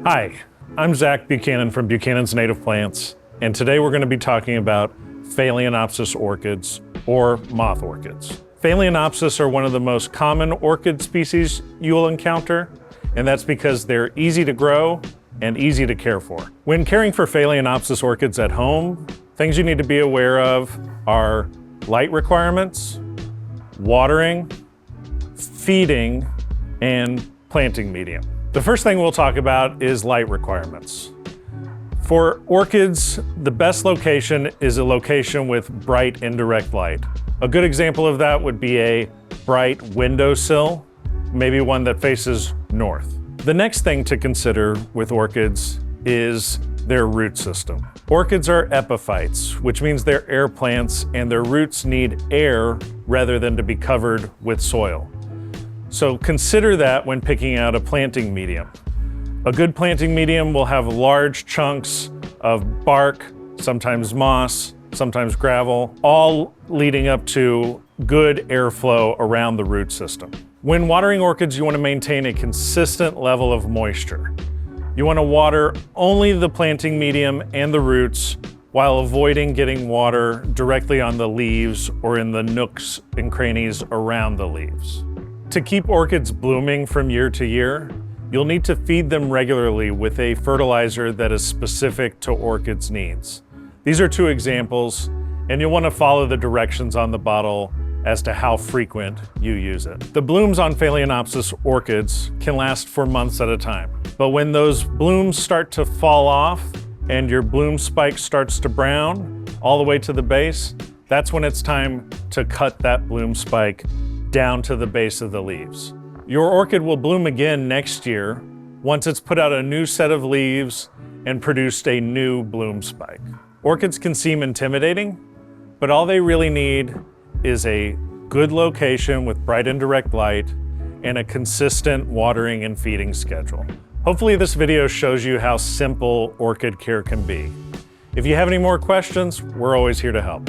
Hi, I'm Zach Buchanan from Buchanan's Native Plants, and today we're going to be talking about Phalaenopsis orchids, or moth orchids. Phalaenopsis are one of the most common orchid species you'll encounter, and that's because they're easy to grow and easy to care for. When caring for Phalaenopsis orchids at home, things you need to be aware of are light requirements, watering, feeding, and planting medium. The first thing we'll talk about is light requirements. For orchids, the best location is a location with bright indirect light. A good example of that would be a bright windowsill, maybe one that faces north. The next thing to consider with orchids is their root system. Orchids are epiphytes, which means they're air plants and their roots need air rather than to be covered with soil. So consider that when picking out a planting medium. A good planting medium will have large chunks of bark, sometimes moss, sometimes gravel, all leading up to good airflow around the root system. When watering orchids, you want to maintain a consistent level of moisture. You want to water only the planting medium and the roots while avoiding getting water directly on the leaves or in the nooks and crannies around the leaves. To keep orchids blooming from year to year, you'll need to feed them regularly with a fertilizer that is specific to orchids' needs. These are two examples, and you'll want to follow the directions on the bottle as to how frequent you use it. The blooms on Phalaenopsis orchids can last for months at a time, but when those blooms start to fall off and your bloom spike starts to brown all the way to the base, that's when it's time to cut that bloom spike down to the base of the leaves. Your orchid will bloom again next year once it's put out a new set of leaves and produced a new bloom spike. Orchids can seem intimidating, but all they really need is a good location with bright indirect light and a consistent watering and feeding schedule. Hopefully this video shows you how simple orchid care can be. If you have any more questions, we're always here to help.